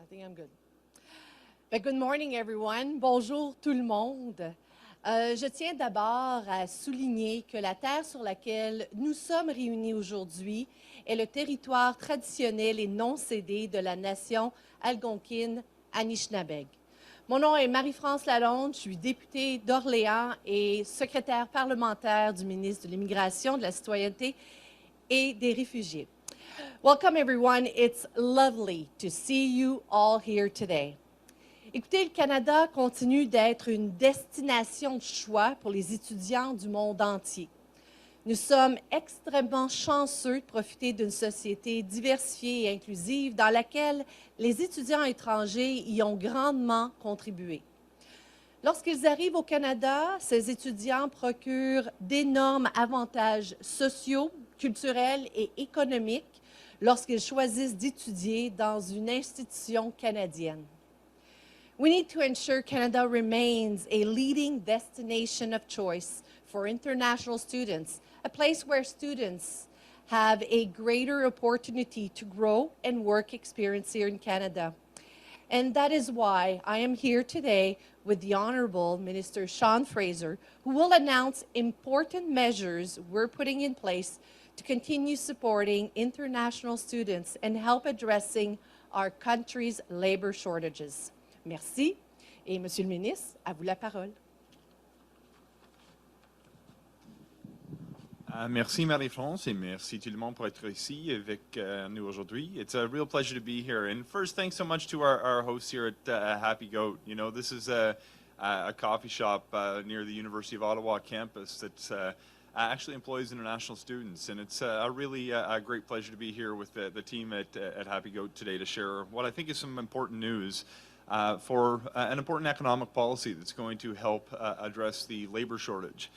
I think I'm good. But good morning, everyone. Bonjour tout le monde. Je tiens d'abord à souligner que la terre sur laquelle nous sommes réunis aujourd'hui est le territoire traditionnel et non cédé de la nation algonquine Anishinaabe. Mon nom est Marie-France Lalonde, je suis députée d'Orléans et secrétaire parlementaire du ministre de l'Immigration, de la Citoyenneté et des Réfugiés. Welcome, everyone. It's lovely to see you all here today. Écoutez, le Canada continue d'être une destination de choix pour les étudiants du monde entier. Nous sommes extrêmement chanceux de profiter d'une société diversifiée et inclusive dans laquelle les étudiants étrangers y ont grandement contribué. Lorsqu'ils arrivent au Canada, ces étudiants procurent d'énormes avantages sociaux, culturels et économiques lorsqu'ils choisissent d'étudier dans une institution canadienne. We need to ensure Canada remains a leading destination of choice for international students, a place where students have a greater opportunity to grow and work experience here in Canada. And that is why I am here today with the Honourable Minister Sean Fraser, who will announce important measures we're putting in place to continue supporting international students and help addressing our country's labour shortages. Merci. Et Monsieur le Ministre, à vous la parole. Merci Marie-France et merci tout le monde pour être ici avec nous aujourd'hui. It's a real pleasure to be here. And first, thanks so much to our hosts here at Happy Goat. You know, this is a coffee shop near the University of Ottawa campus that actually employs international students. And it's a really great pleasure to be here with the team at Happy Goat today to share what I think is some important news for an important economic policy that's going to help address the labor shortage.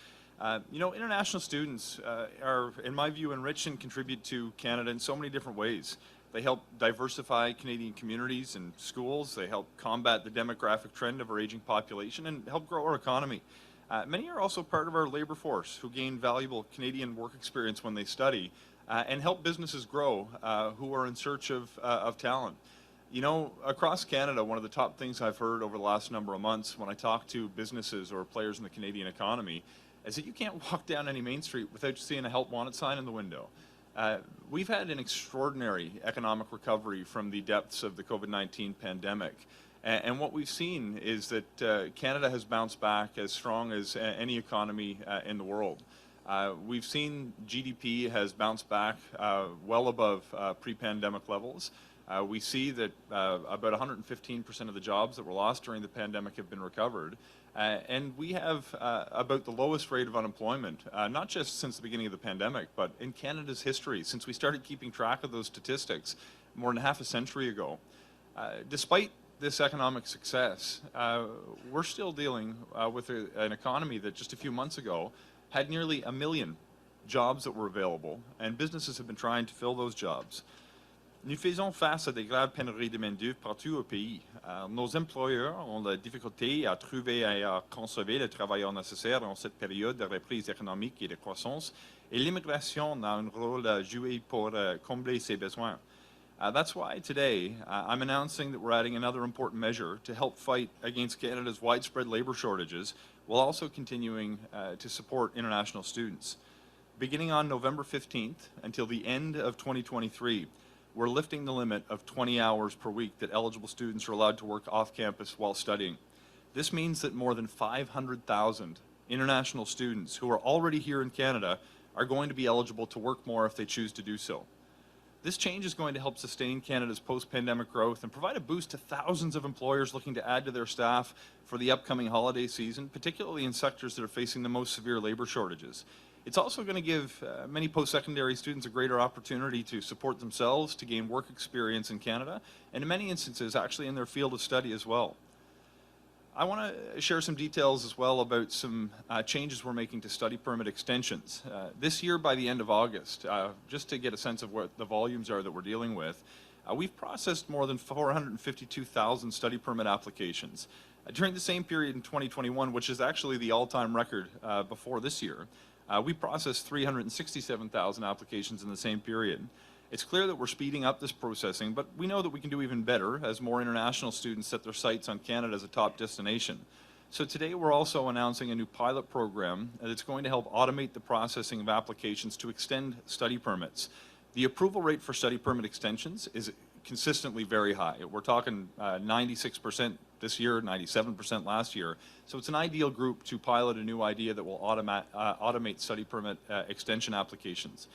You know, international students are, in my view, enrich and contribute to Canada in so many different ways. They help diversify Canadian communities and schools. They help combat the demographic trend of our aging population and help grow our economy. Many are also part of our labor force who gain valuable Canadian work experience when they study and help businesses grow who are in search of talent. You know, across Canada, one of the top things I've heard over the last number of months when I talk to businesses or players in the Canadian economy is that you can't walk down any main street without seeing a help wanted sign in the window. We've had an extraordinary economic recovery from the depths of the COVID-19 pandemic. And what we've seen is that Canada has bounced back as strong as any economy in the world. We've seen GDP has bounced back well above pre-pandemic levels. We see that about 115% of the jobs that were lost during the pandemic have been recovered. And we have about the lowest rate of unemployment, not just since the beginning of the pandemic, but in Canada's history, since we started keeping track of those statistics more than half a century ago. Despite this economic success, we're still dealing with an economy that just a few months ago had nearly 1 million jobs that were available, and businesses have been trying to fill those jobs. Nous faisons face à des graves pénuries de main-d'œuvre partout au pays. Nos employeurs ont la difficulté à trouver et à conserver les travailleurs nécessaires en cette période de reprise économique et de croissance, et l'immigration a un rôle à jouer pour combler ces besoins. That's why today I'm announcing that we're adding another important measure to help fight against Canada's widespread labor shortages, while also continuing to support international students. Beginning on November 15th until the end of 2023, we're lifting the limit of 20 hours per week that eligible students are allowed to work off campus while studying. This means that more than 500,000 international students who are already here in Canada are going to be eligible to work more if they choose to do so. This change is going to help sustain Canada's post-pandemic growth and provide a boost to thousands of employers looking to add to their staff for the upcoming holiday season, particularly in sectors that are facing the most severe labor shortages. It's also going to give many post-secondary students a greater opportunity to support themselves, to gain work experience in Canada, and in many instances actually in their field of study as well. I want to share some details as well about some changes we're making to study permit extensions. This year, by the end of August, just to get a sense of what the volumes are that we're dealing with, we've processed more than 452,000 study permit applications. During the same period in 2021, which is actually the all-time record before this year, we processed 367,000 applications in the same period. It's clear that we're speeding up this processing, but we know that we can do even better as more international students set their sights on Canada as a top destination. So today we're also announcing a new pilot program that's going to help automate the processing of applications to extend study permits. The approval rate for study permit extensions is consistently very high. We're talking 96% this year, 97% last year. So it's an ideal group to pilot a new idea that will automate study permit extension applications.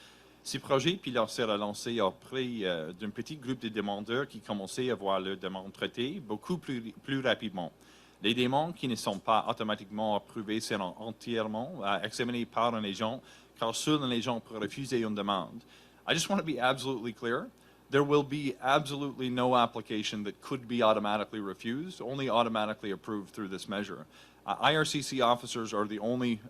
Ces projets pilotes seront lancés auprès d'un petit groupe de demandeurs qui commençaient à voir leurs demandes traitées beaucoup plus rapidement. Les demandes qui ne sont pas automatiquement approuvées seront entièrement examinées par un agent, car seul un agent peut refuser une demande. I just want to be absolutely clear. There will be absolutely no application that could be automatically refused, only automatically approved through this measure. IRCC officers are the only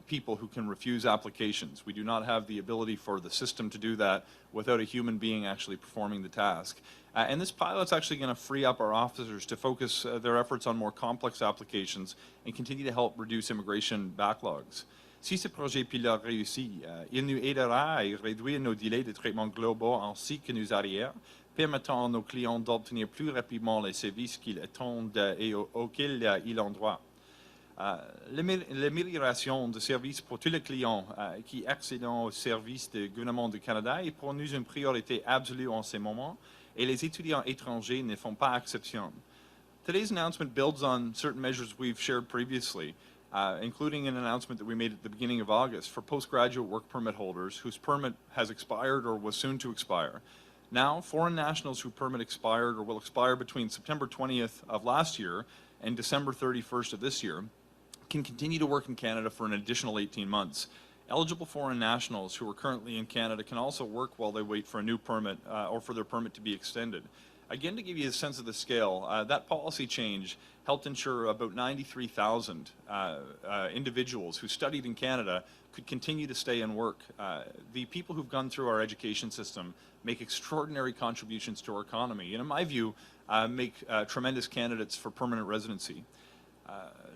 people who can refuse applications. We do not have the ability for the system to do that without a human being actually performing the task. And this pilot's actually going to free up our officers to focus their efforts on more complex applications and continue to help reduce immigration backlogs. Si ce projet pilote réussit, il nous aidera à réduire nos délais de traitement globaux ainsi que nos arrières, permettant à nos clients d'obtenir plus rapidement les services qu'ils attendent et auxquels ils ont droit. L'amélioration de services pour tous les clients qui accèdent aux services du gouvernement du Canada est pour nous une priorité absolue en ce moment, et les étudiants étrangers ne font pas exception. Today's announcement builds on certain measures we've shared previously, including an announcement that we made at the beginning of August for postgraduate work permit holders whose permit has expired or was soon to expire. Now, foreign nationals whose permit expired or will expire between September 20th of last year and December 31st of this year can continue to work in Canada for an additional 18 months. Eligible foreign nationals who are currently in Canada can also work while they wait for a new permit or for their permit to be extended. Again, to give you a sense of the scale, that policy change helped ensure about 93,000 individuals who studied in Canada could continue to stay and work. The people who've gone through our education system make extraordinary contributions to our economy, and in my view, make tremendous candidates for permanent residency.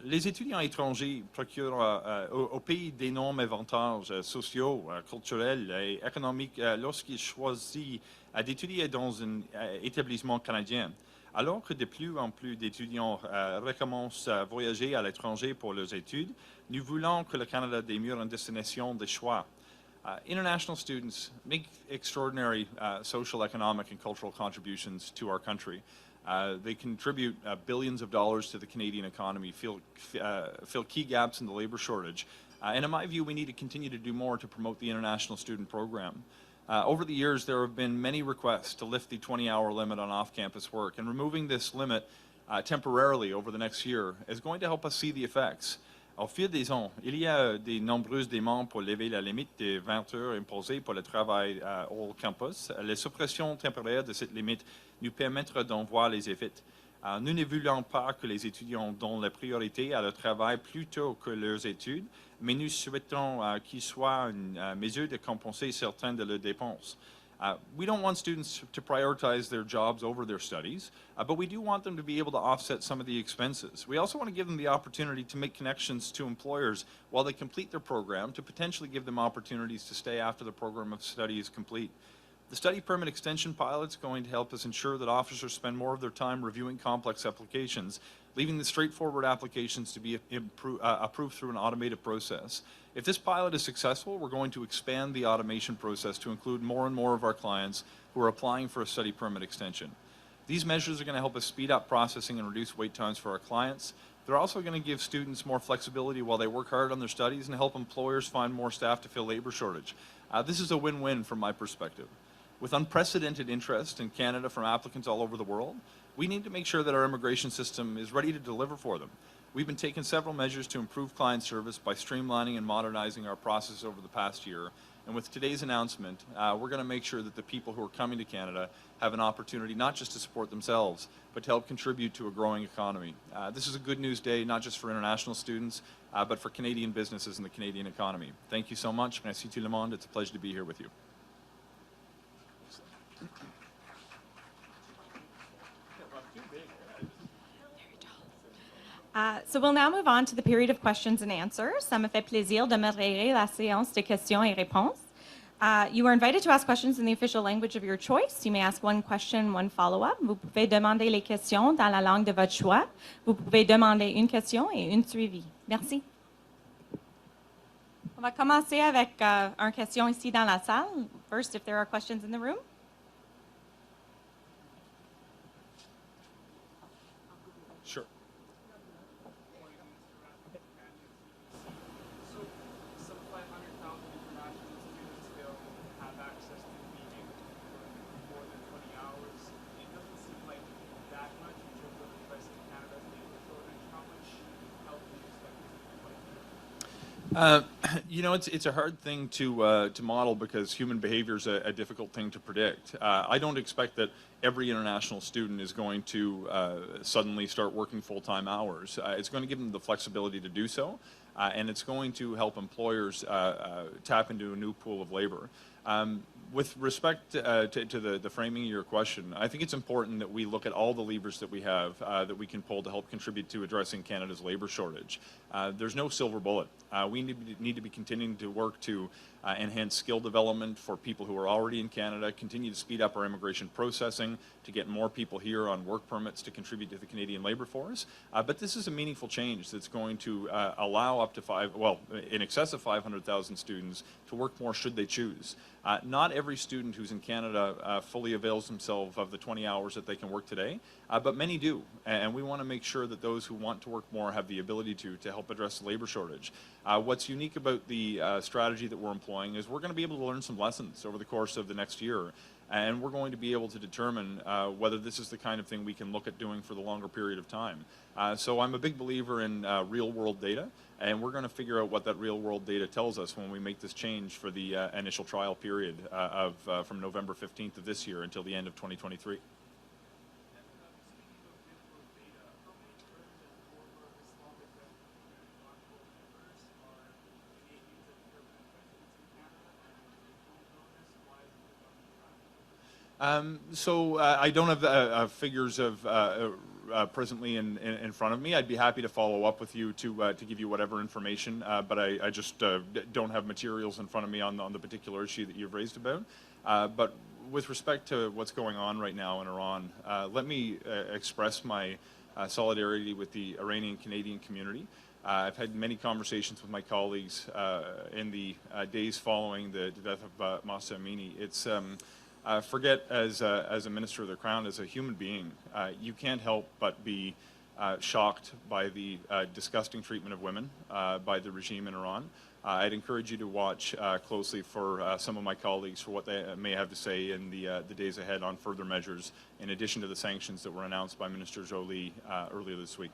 Les étudiants étrangers procurent au pays d'énormes avantages sociaux, culturels et économiques lorsqu'ils choisissent d'étudier dans un établissement canadien. Alors que de plus en plus d'étudiants recommencent à voyager à l'étranger pour leurs études, nous voulons que le Canada demeure une destination de choix. International students make extraordinary social, economic, and cultural contributions to our country. They contribute billions of dollars to the Canadian economy, fill key gaps in the labor shortage. And in my view, we need to continue to do more to promote the international student program. Over the years, there have been many requests to lift the 20-hour limit on off-campus work, and removing this limit temporarily over the next year is going to help us see the effects. Au fil des ans, il y a de nombreuses demandes pour lever la limite de 20 heures imposée pour le travail hors campus. La suppression temporaire de cette limite nous permettra d'en voir les effets. Nous ne voulons pas que les étudiants donnent la priorité à leur travail plutôt que leurs études, mais nous souhaitons qu'il soit une mesure de compenser certaines de leurs dépenses. We don't want students to prioritize their jobs over their studies, but we do want them to be able to offset some of the expenses. We also want to give them the opportunity to make connections to employers while they complete their program to potentially give them opportunities to stay after the program of study is complete. The study permit extension pilot is going to help us ensure that officers spend more of their time reviewing complex applications, leaving the straightforward applications to be approved through an automated process. If this pilot is successful, we're going to expand the automation process to include more and more of our clients who are applying for a study permit extension. These measures are going to help us speed up processing and reduce wait times for our clients. They're also going to give students more flexibility while they work hard on their studies and help employers find more staff to fill labor shortage. This is a win-win from my perspective. With unprecedented interest in Canada from applicants all over the world, we need to make sure that our immigration system is ready to deliver for them. We've been taking several measures to improve client service by streamlining and modernizing our process over the past year. And with today's announcement, we're going to make sure that the people who are coming to Canada have an opportunity not just to support themselves, but to help contribute to a growing economy. This is a good news day, not just for international students, but for Canadian businesses and the Canadian economy. Thank you so much. Merci tout le monde. It's a pleasure to be here with you. So we'll now move on to the period of questions and answers. Ça me fait plaisir de modérer la séance de questions et réponses. You are invited to ask questions in the official language of your choice. You may ask one question, one follow-up. Vous pouvez demander les questions dans la langue de votre choix. Vous pouvez demander une question et une suivie. Merci. On va commencer avec une question ici dans la salle. First, if there are questions in the room. Sure. So, some 500,000 international students still have access to meeting for more than 20 hours. It doesn't seem like that much in terms of addressing Canada's labor shortage. How much help do you expect this to provide? You know, it's a hard thing to model because human behavior is a difficult thing to predict. I don't expect that every international student is going to suddenly start working full-time hours. It's going to give them the flexibility to do so, and it's going to help employers tap into a new pool of labor. With respect to the framing of your question, I think it's important that we look at all the levers that we have that we can pull to help contribute to addressing Canada's labor shortage. There's no silver bullet. We need to be continuing to work to enhance skill development for people who are already in Canada, continue to speed up our immigration processing, to get more people here on work permits to contribute to the Canadian labor force. But this is a meaningful change that's going to allow up to in excess of 500,000 students to work more should they choose. Not every student who's in Canada fully avails themselves of the 20 hours that they can work today, but many do. And we want to make sure that those who want to work more have the ability to help address the labor shortage. What's unique about the strategy that we're employing is we're going to be able to learn some lessons over the course of the next year. And we're going to be able to determine whether this is the kind of thing we can look at doing for the longer period of time. So I'm a big believer in real-world data, and we're going to figure out what that real-world data tells us when we make this change for the initial trial period from November 15th of this year until the end of 2023. So I don't have figures of presently in front of me. I'd be happy to follow up with you to give you whatever information, but I just don't have materials in front of me on the particular issue that you've raised about. But with respect to what's going on right now in Iran, let me express my solidarity with the Iranian Canadian community. I've had many conversations with my colleagues in the days following the death of Mahsa Amini. It's forget as a minister of the Crown, as a human being, you can't help but be shocked by the disgusting treatment of women by the regime in Iran. I'd encourage you to watch closely for some of my colleagues for what they may have to say in the days ahead on further measures, in addition to the sanctions that were announced by Minister Joly earlier this week.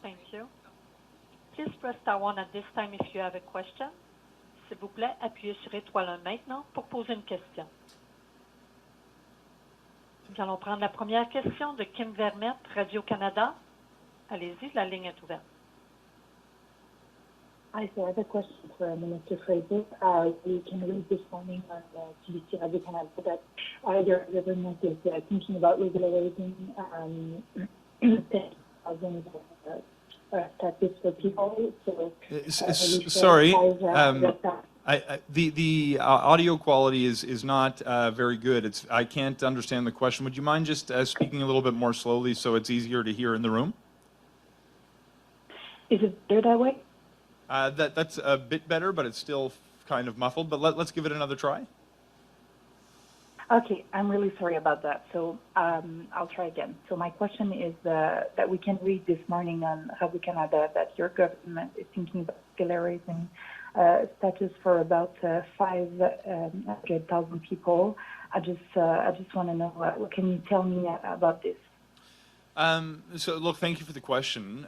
Thank you. Please press star one at this time if you have a question. S'il vous plaît, appuyez sur étoile 1 maintenant pour poser une question. Nous allons prendre la première question de Kim Vermette, Radio-Canada. Allez-y, la ligne est ouverte. Hi, so I have a question for Minister Fraser. We can read this morning on CBC Radio-Canada that your government is thinking about regulating 10,000 status for people. So, sorry, the audio quality is not very good. I can't understand the question. Would you mind just speaking a little bit more slowly so it's easier to hear in the room? Is it better that way? That's a bit better, but it's still kind of muffled. But let's give it another try. Okay, I'm really sorry about that. So I'll try again. So my question is that we can read this morning on Radio-Canada that your government is thinking about regulating status for about 500,000 people. I just want to know, what can you tell me about this? So look, thank you for the question.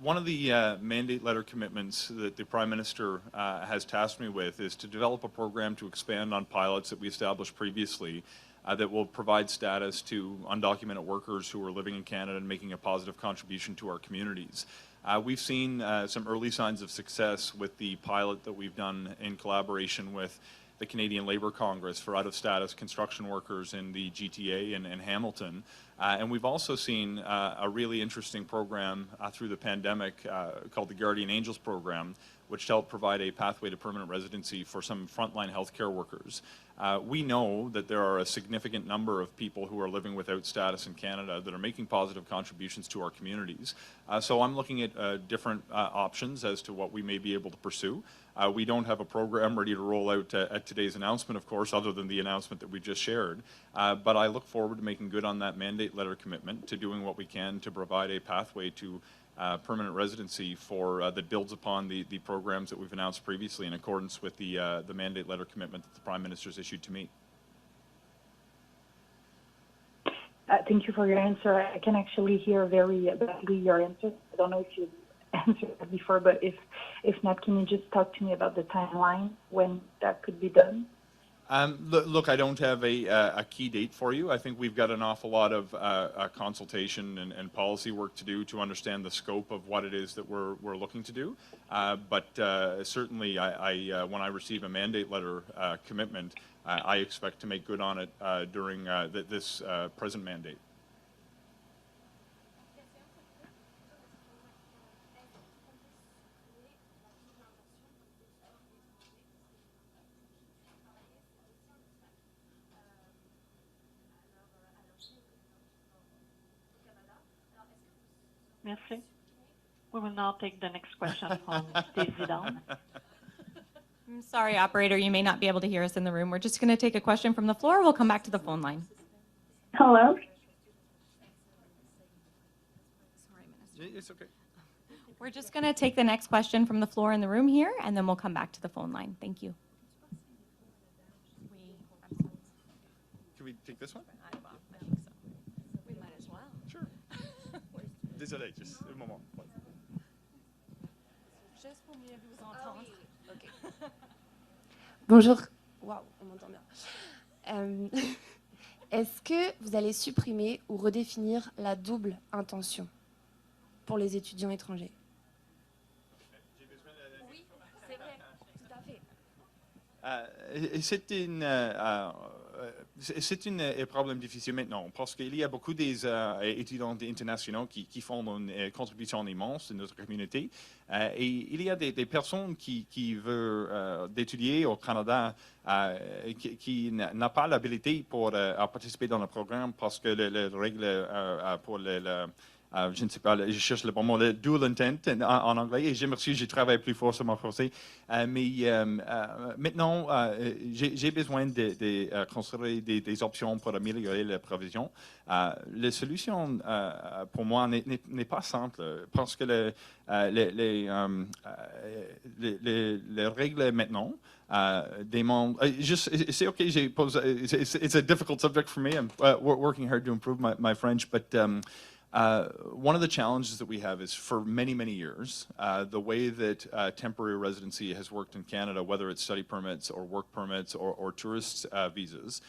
One of the mandate letter commitments that the Prime Minister has tasked me with is to develop a program to expand on pilots that we established previously that will provide status to undocumented workers who are living in Canada and making a positive contribution to our communities. We've seen some early signs of success with the pilot that we've done in collaboration with the Canadian Labour Congress for out-of-status construction workers in the GTA and Hamilton. And we've also seen a really interesting program through the pandemic called the Guardian Angels program, which helped provide a pathway to permanent residency for some frontline healthcare workers. We know that there are a significant number of people who are living without status in Canada that are making positive contributions to our communities. So I'm looking at different options as to what we may be able to pursue. We don't have a program ready to roll out at today's announcement, of course, other than the announcement that we just shared. But I look forward to making good on that mandate letter commitment, to doing what we can to provide a pathway to permanent residency for that builds upon the programs that we've announced previously in accordance with the mandate letter commitment that the Prime Minister's issued to me. Thank you for your answer. I can actually hear very badly your answer. I don't know if you answered that before, but if not, can you just talk to me about the timeline when that could be done? Look, I don't have a key date for you. I think we've got an awful lot of consultation and policy work to do to understand the scope of what it is that we're looking to do. But certainly, when I receive a mandate letter commitment, I expect to make good on it during this present mandate. Merci. We will now take the next question from Zidane. I'm sorry, operator, you may not be able to hear us in the room. We're just going to take a question from the floor. We'll come back to the phone line. Hello? Sorry, Minister. It's okay. We're just going to take the next question from the floor in the room here, and then we'll come back to the phone line. Thank you. Can we take this one? I think so. We might as well. Sure. Désolé, juste un moment. Juste pour mieux vous entendre. Ok. Bonjour. Waouh, on m'entend bien. Est-ce que vous allez supprimer ou redéfinir la double intention pour les étudiants étrangers? Oui, c'est vrai, tout à fait. C'est un problème difficile maintenant parce qu'il y a beaucoup d'étudiants internationaux qui font une contribution immense de notre communauté et il y a des personnes qui veulent d'étudier au Canada qui n'ont pas l'habilité pour participer dans le programme parce que les règles pour je ne sais pas, je cherche le bon mot, le dual intent en anglais, et je me suis, j'ai travaillé plus fort sur mon français. Mais maintenant, j'ai besoin de construire des options pour améliorer la provision. La solution, pour moi, n'est pas simple, parce que les règles maintenant demandent... c'est OK, j'ai posé... It's a difficult subject for me. I'm working hard to improve my French, but... one of the challenges that we have is for many, many years, the way that temporary residency has worked in Canada, whether it's study permits or work permits or tourist visas,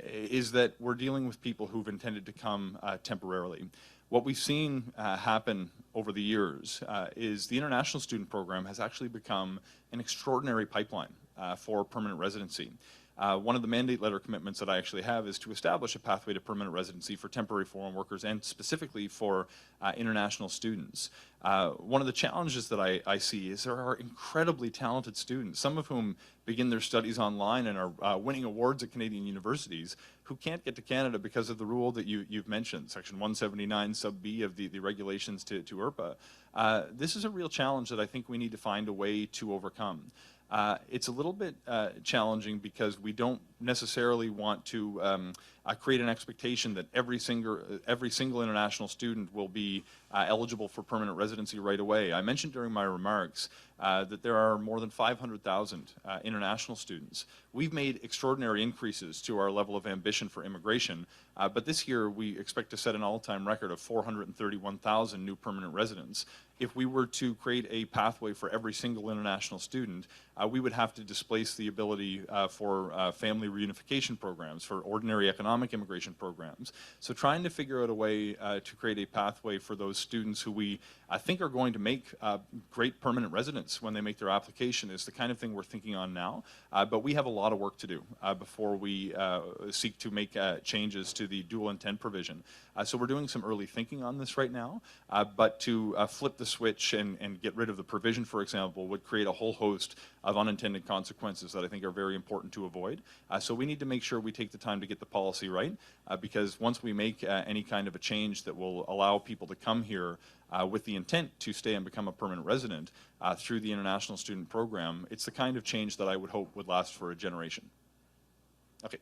is that we're dealing with people who've intended to come temporarily. What we've seen happen over the years is the international student program has actually become an extraordinary pipeline for permanent residency. One of the mandate letter commitments that I actually have is to establish a pathway to permanent residency for temporary foreign workers and specifically for international students. One of the challenges that I see is there are incredibly talented students, some of whom begin their studies online and are winning awards at Canadian universities, who can't get to Canada because of the rule that you've mentioned, Section 179 sub B of the regulations to IRPA. This is a real challenge that I think we need to find a way to overcome. It's a little bit challenging because we don't necessarily want to create an expectation that every single international student will be eligible for permanent residency right away. I mentioned during my remarks that there are more than 500,000 international students. We've made extraordinary increases to our level of ambition for immigration, but this year we expect to set an all-time record of 431,000 new permanent residents. If we were to create a pathway for every single international student, we would have to displace the ability for family reunification programs, for ordinary economic immigration programs. So trying to figure out a way to create a pathway for those students who we think are going to make great permanent residents when they make their application is the kind of thing we're thinking on now. But we have a lot of work to do before we seek to make changes to the dual intent provision. So we're doing some early thinking on this right now, but to flip the switch and get rid of the provision, for example, would create a whole host of unintended consequences that I think are very important to avoid. So we need to make sure we take the time to get the policy right, because once we make any kind of a change that will allow people to come here with the intent to stay and become a permanent resident through the international student program, it's the kind of change that I would hope would last for a generation. Okay,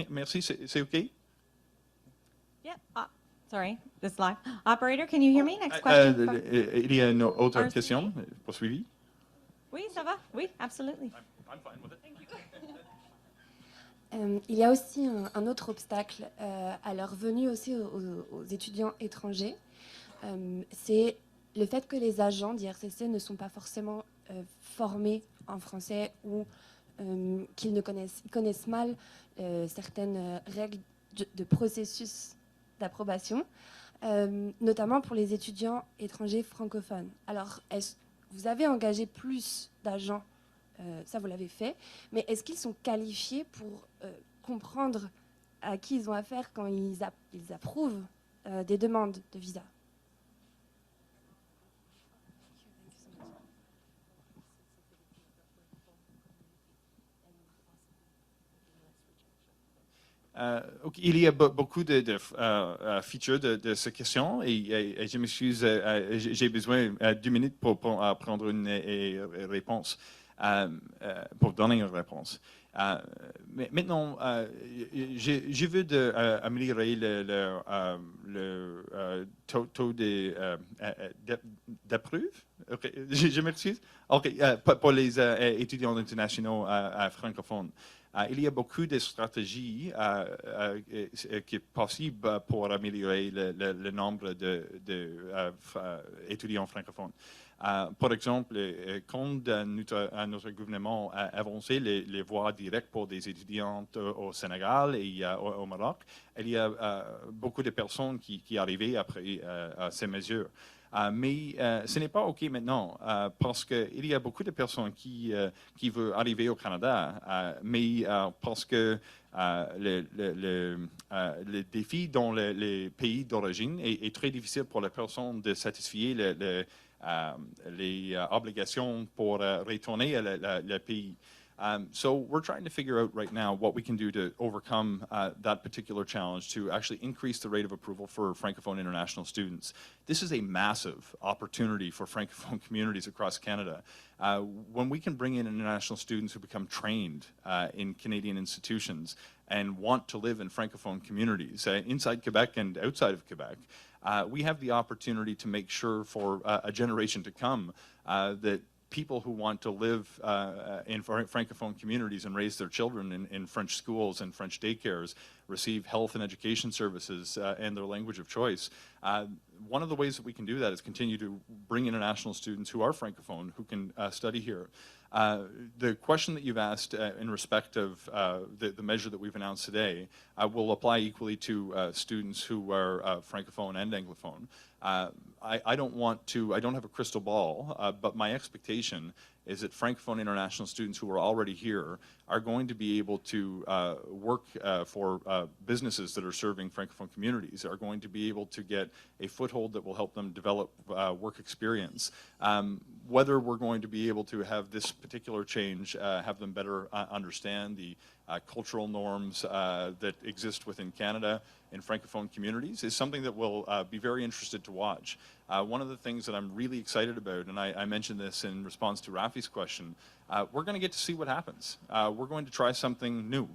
merci, c'est okay? Yeah. Sorry, this live. Operator, can you hear me? Next question. Il y a une autre question poursuivie? Oui, ça va. Oui, absolutely. I'm fine with it. Thank you. Il y a aussi un autre obstacle à leur venue aussi aux étudiants étrangers. C'est le fait que les agents d'IRCC ne sont pas forcément formés en français ou qu'ils connaissent mal certaines règles de processus d'approbation, notamment pour les étudiants étrangers francophones. Alors, vous avez engagé plus d'agents, ça vous l'avez fait, mais est-ce qu'ils sont qualifiés pour comprendre à qui ils ont affaire quand ils approuvent des demandes de visa? Il y a beaucoup de features de cette question et je m'excuse, j'ai besoin de 2 minutes pour prendre une réponse, pour donner une réponse. Mais maintenant, je veux améliorer le taux d'approuve. Okay. Je m'excuse. Okay. Pour les étudiants internationaux francophones. Il y a beaucoup de stratégies qui sont possibles pour améliorer le nombre d'étudiants francophones. Par exemple, quand notre gouvernement a avancé les voies directes pour des étudiants au Sénégal et au Maroc, il y a beaucoup de personnes qui arrivaient après ces mesures. Mais ce n'est pas OK maintenant parce qu'il y a beaucoup de personnes qui veulent arriver au Canada, mais parce que le défi dans les pays d'origine est très difficile pour les personnes de satisfier les obligations pour retourner à le pays. So we're trying to figure out right now what we can do to overcome that particular challenge to actually increase the rate of approval for Francophone international students. This is a massive opportunity for Francophone communities across Canada. When we can bring in international students who become trained in Canadian institutions and want to live in Francophone communities inside Quebec and outside of Quebec, we have the opportunity to make sure for a generation to come that people who want to live in Francophone communities and raise their children in French schools and French daycares receive health and education services and their language of choice. One of the ways that we can do that is continue to bring international students who are Francophone who can study here. The question that you've asked in respect of the measure that we've announced today will apply equally to students who are Francophone and Anglophone. I don't have a crystal ball, but my expectation is that Francophone international students who are already here are going to be able to work for businesses that are serving Francophone communities, are going to be able to get a foothold that will help them develop work experience. Whether we're going to be able to have this particular change, have them better understand the cultural norms that exist within Canada in Francophone communities is something that we'll be very interested to watch. One of the things that I'm really excited about, and I mentioned this in response to Rafi's question, we're going to get to see what happens. We're going to try something new.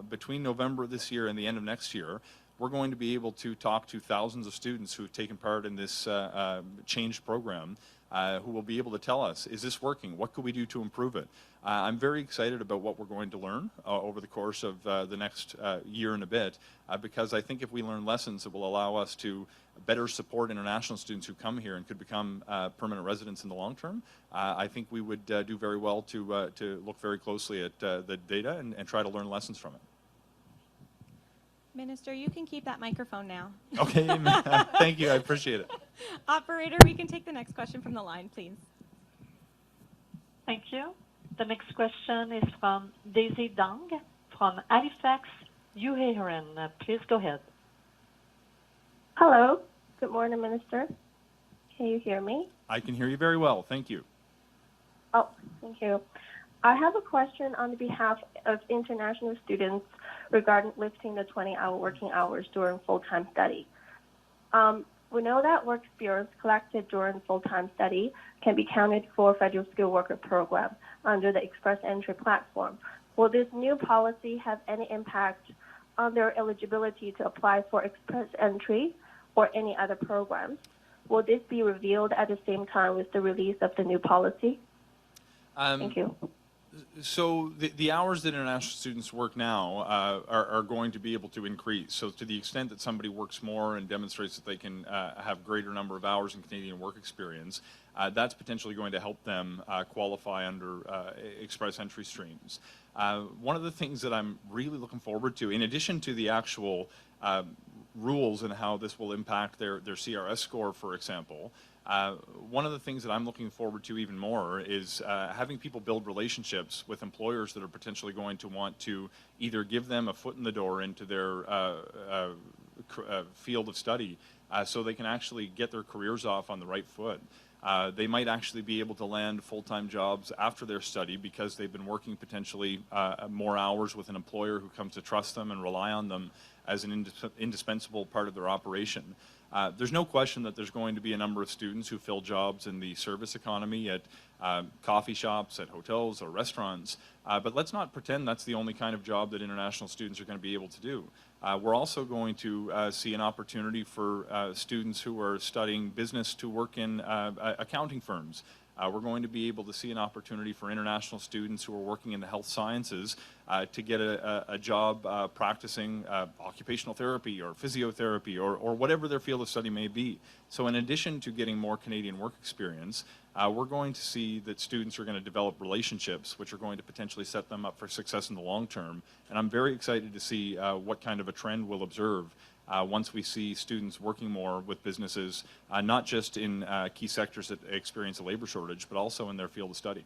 Between November this year and the end of next year, we're going to be able to talk to thousands of students who have taken part in this changed program who will be able to tell us, is this working? What could we do to improve it? I'm very excited about what we're going to learn over the course of the next year and a bit, because I think if we learn lessons that will allow us to better support international students who come here and could become permanent residents in the long term, I think we would do very well to look very closely at the data and try to learn lessons from it. Minister, you can keep that microphone now. Okay, thank you, I appreciate it. Operator, we can take the next question from the line, please. Thank you. The next question is from Daisy Dong from Halifax, New Haven. Please go ahead. Hello. Good morning, Minister. Can you hear me? I can hear you very well, thank you. Oh, thank you. I have a question on behalf of international students regarding lifting the 20-hour working hours during full-time study. We know that work experience collected during full-time study can be counted for federal skilled worker program under the Express Entry platform. Will this new policy have any impact on their eligibility to apply for Express Entry or any other programs? Will this be revealed at the same time with the release of the new policy? Thank you. So the hours that international students work now are going to be able to increase. So to the extent that somebody works more and demonstrates that they can have greater number of hours in Canadian work experience, that's potentially going to help them qualify under Express Entry streams. One of the things that I'm really looking forward to, in addition to the actual rules and how this will impact their CRS score, for example, one of the things that I'm looking forward to even more is having people build relationships with employers that are potentially going to want to either give them a foot in the door into their field of study so they can actually get their careers off on the right foot. They might actually be able to land full-time jobs after their study because they've been working potentially more hours with an employer who comes to trust them and rely on them as an indispensable part of their operation. There's no question that there's going to be a number of students who fill jobs in the service economy at coffee shops, at hotels or restaurants, but let's not pretend that's the only kind of job that international students are going to be able to do. We're also going to see an opportunity for students who are studying business to work in accounting firms. We're going to be able to see an opportunity for international students who are working in the health sciences to get a job practicing occupational therapy or physiotherapy or whatever their field of study may be. So in addition to getting more Canadian work experience, we're going to see that students are going to develop relationships which are going to potentially set them up for success in the long term. And I'm very excited to see what kind of a trend we'll observe once we see students working more with businesses, not just in key sectors that experience a labor shortage, but also in their field of study.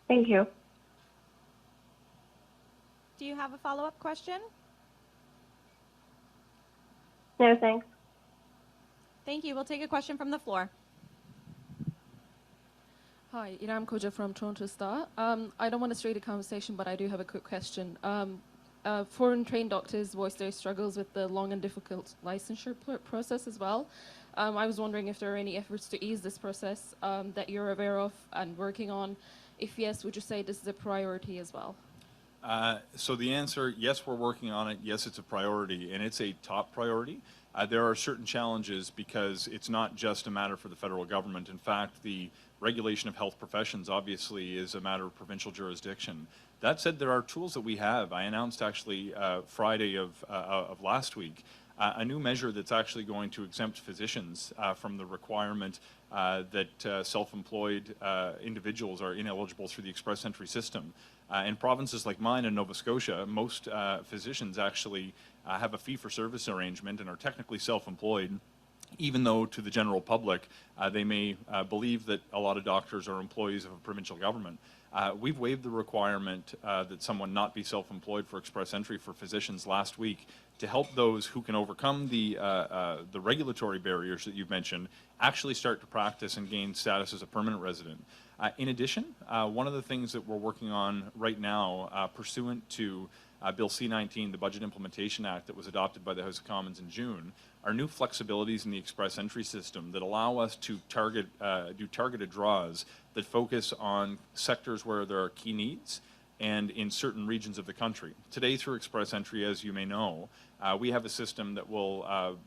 Thank you. Do you have a follow-up question? No, thanks. Thank you. We'll take a question from the floor. Hi, Iram Koja from Toronto Star. I don't want to stray the conversation, but I do have a quick question. Foreign trained doctors voice their struggles with the long and difficult licensure process as well. I was wondering if there are any efforts to ease this process that you're aware of and working on. If yes, would you say this is a priority as well? So the answer, yes, we're working on it. Yes, it's a priority, and it's a top priority. There are certain challenges because it's not just a matter for the federal government. In fact, the regulation of health professions obviously is a matter of provincial jurisdiction. That said, there are tools that we have. I announced actually Friday of last week a new measure that's actually going to exempt physicians from the requirement that self-employed individuals are ineligible through the Express Entry system. In provinces like mine in Nova Scotia, most physicians actually have a fee-for-service arrangement and are technically self-employed, even though to the general public they may believe that a lot of doctors are employees of a provincial government. We've waived the requirement that someone not be self-employed for Express Entry for physicians last week to help those who can overcome the regulatory barriers that you've mentioned actually start to practice and gain status as a permanent resident. In addition, one of the things that we're working on right now, pursuant to Bill C-19, the Budget Implementation Act that was adopted by the House of Commons in June, are new flexibilities in the Express Entry system that allow us to do targeted draws that focus on sectors where there are key needs and in certain regions of the country. Today, through Express Entry, as you may know, we have a system that will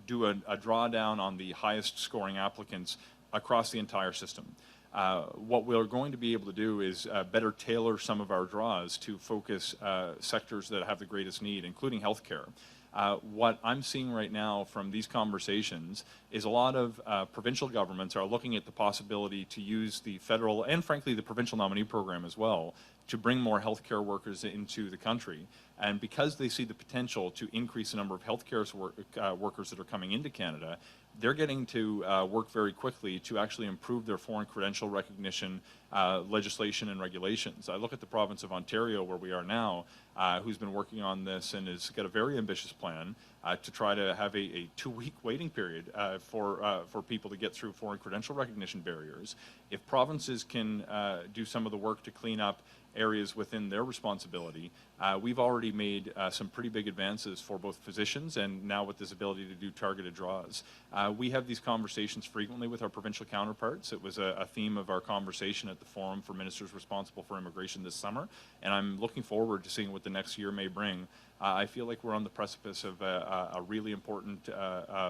do a drawdown on the highest scoring applicants across the entire system. What we're going to be able to do is better tailor some of our draws to focus sectors that have the greatest need, including healthcare. What I'm seeing right now from these conversations is a lot of provincial governments are looking at the possibility to use the federal and frankly the provincial nominee program as well to bring more healthcare workers into the country. And because they see the potential to increase the number of healthcare workers that are coming into Canada, they're getting to work very quickly to actually improve their foreign credential recognition legislation and regulations. I look at the province of Ontario, where we are now, who's been working on this and has got a very ambitious plan to try to have a 2-week waiting period for people to get through foreign credential recognition barriers. If provinces can do some of the work to clean up areas within their responsibility, we've already made some pretty big advances for both physicians and now with this ability to do targeted draws. We have these conversations frequently with our provincial counterparts. It was a theme of our conversation at the Forum for Ministers Responsible for Immigration this summer, and I'm looking forward to seeing what the next year may bring. I feel like we're on the precipice of a really important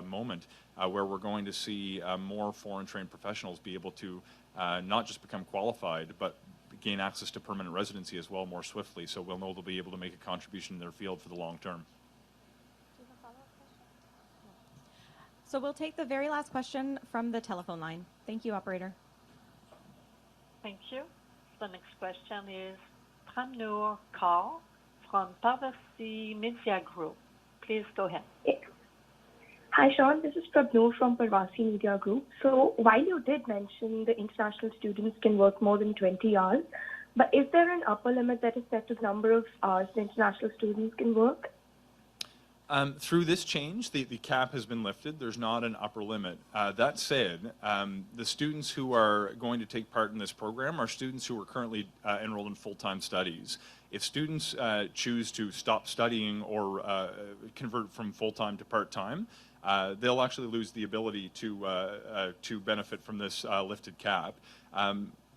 moment where we're going to see more foreign trained professionals be able to not just become qualified, but gain access to permanent residency as well more swiftly, so we'll know they'll be able to make a contribution in their field for the long term. So we'll take the very last question from the telephone line. Thank you, operator. Thank you. The next question is Pramnoor Kaur from Parvasi Media Group. Please go ahead. Hi, Sean. This is Prabhu from Parvasi Media Group. So while you did mention the international students can work more than 20 hours, but is there an upper limit that is set to the number of hours the international students can work? Through this change, the cap has been lifted. There's not an upper limit. That said, the students who are going to take part in this program are students who are currently enrolled in full-time studies. If students choose to stop studying or convert from full-time to part-time, they'll actually lose the ability to benefit from this lifted cap.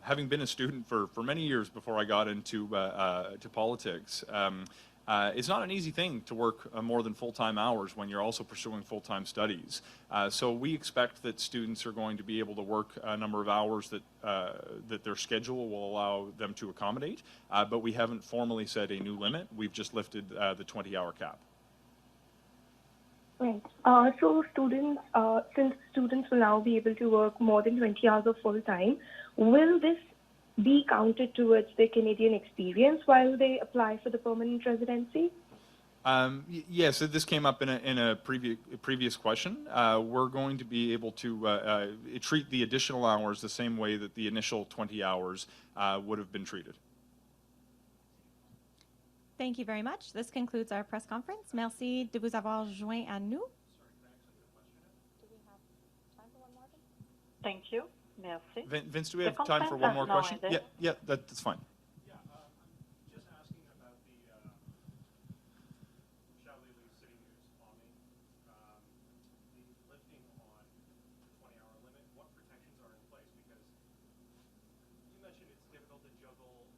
Having been a student for many years before I got into to politics, it's not an easy thing to work more than full-time hours when you're also pursuing full-time studies. So we expect that students are going to be able to work a number of hours that their schedule will allow them to accommodate, but we haven't formally set a new limit. We've just lifted the 20-hour cap. Right. So students, since students will now be able to work more than 20 hours of full-time, will this be counted towards their Canadian experience while they apply for the permanent residency? Yes, this came up in a previous question. We're going to be able to treat the additional hours the same way that the initial 20 hours would have been treated. Thank you very much. This concludes our press conference. Merci de vous avoir joint à nous. Thank you. Merci. Vince, do we have time for one more question? Yeah, that's fine. Just asking about the Charlie City News bombing, the lifting on the 20-hour limit. What protections are in place? Because you mentioned it's difficult to juggle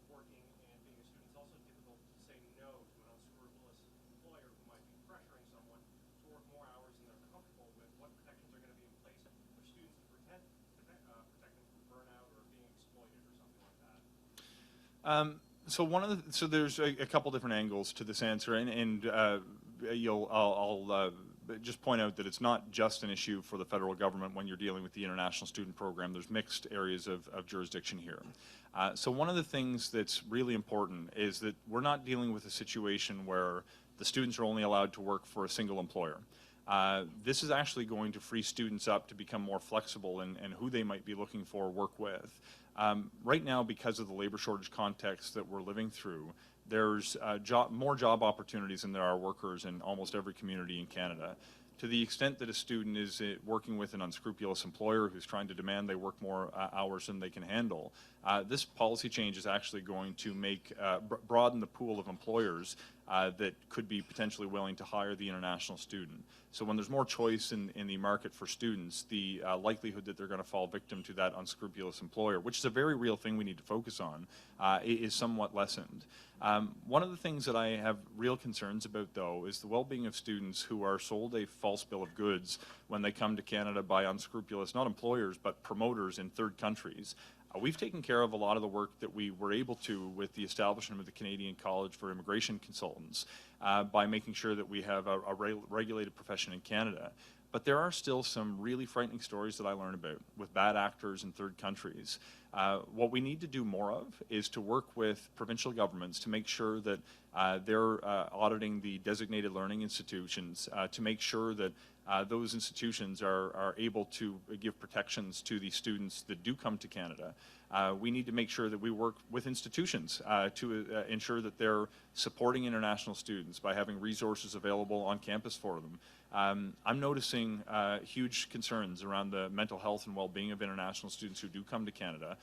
working and being a student. It's also difficult to say no to an unscrupulous employer who might be pressuring someone to work more hours than they're comfortable with. What protections are going to be in place for students to protect them from burnout or being exploited or something like that? So there's a couple different angles to this answer, and I'll just point out that it's not just an issue for the federal government when you're dealing with the international student program. There's mixed areas of jurisdiction here. So one of the things that's really important is that we're not dealing with a situation where the students are only allowed to work for a single employer. This is actually going to free students up to become more flexible in who they might be looking for work with. Right now, because of the labor shortage context that we're living through, there's more job opportunities than there are workers in almost every community in Canada. To the extent that a student is working with an unscrupulous employer who's trying to demand they work more hours than they can handle, this policy change is actually going to make broaden the pool of employers that could be potentially willing to hire the international student. So when there's more choice in the market for students, the likelihood that they're going to fall victim to that unscrupulous employer, which is a very real thing we need to focus on, is somewhat lessened. One of the things that I have real concerns about, though, is the well-being of students who are sold a false bill of goods when they come to Canada by unscrupulous, not employers, but promoters in third countries. We've taken care of a lot of the work that we were able to with the establishment of the Canadian College for Immigration Consultants by making sure that we have a regulated profession in Canada. But there are still some really frightening stories that I learn about with bad actors in third countries. What we need to do more of is to work with provincial governments to make sure that they're auditing the designated learning institutions to make sure that those institutions are able to give protections to the students that do come to Canada. We need to make sure that we work with institutions to ensure that they're supporting international students by having resources available on campus for them. I'm noticing huge concerns around the mental health and well-being of international students who do come to Canada.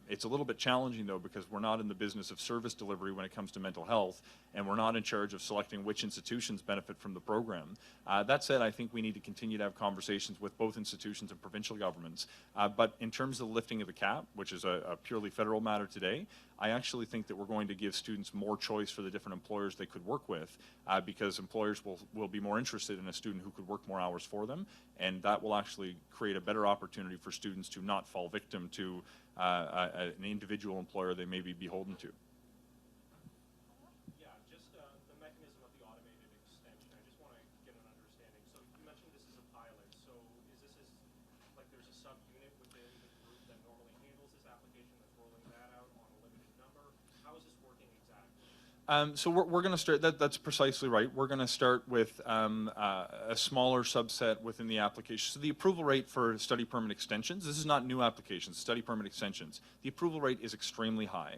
It's a little bit challenging, though, because we're not in the business of service delivery when it comes to mental health, and we're not in charge of selecting which institutions benefit from the program. That said, I think we need to continue to have conversations with both institutions and provincial governments. But in terms of the lifting of the cap, which is a purely federal matter today, I actually think that we're going to give students more choice for the different employers they could work with because employers will be more interested in a student who could work more hours for them, and that will actually create a better opportunity for students to not fall victim to an individual employer they may be beholden to. Yeah, just the mechanism of the automated extension. I just want to get an understanding. So you mentioned this is a pilot. So is this like there's a subunit within the group that normally handles this application that's rolling that out on a limited number? How is this working exactly? So we're going to start, that's precisely right. We're going to start with a smaller subset within the application. So the approval rate for study permit extensions, this is not new applications, study permit extensions. The approval rate is extremely high.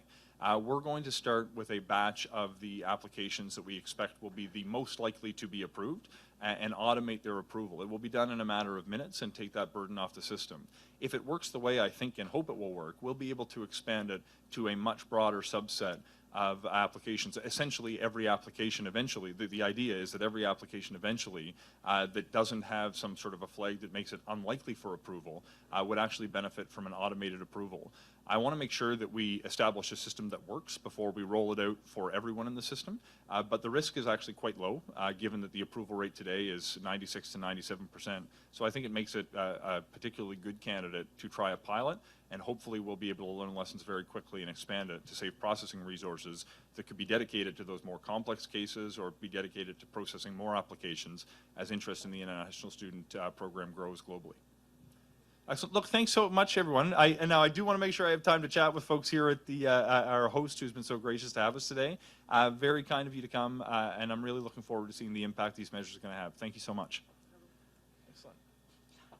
We're going to start with a batch of the applications that we expect will be the most likely to be approved and automate their approval. It will be done in a matter of minutes and take that burden off the system. If it works the way I think and hope it will work, we'll be able to expand it to a much broader subset of applications, essentially every application eventually. The idea is that every application eventually that doesn't have some sort of a flag that makes it unlikely for approval would actually benefit from an automated approval. I want to make sure that we establish a system that works before we roll it out for everyone in the system, but the risk is actually quite low given that the approval rate today is 96 to 97%. So I think it makes it a particularly good candidate to try a pilot, and hopefully we'll be able to learn lessons very quickly and expand it to save processing resources that could be dedicated to those more complex cases or be dedicated to processing more applications as interest in the international student program grows globally. Excellent. Look, thanks so much, everyone. And now I do want to make sure I have time to chat with folks here at the our host, who's been so gracious to have us today. Very kind of you to come, and I'm really looking forward to seeing the impact these measures are going to have. Thank you so much. Excellent.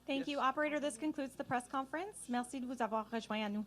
Thank you, operator. This concludes the press conference. Merci de vous avoir rejoint à nous.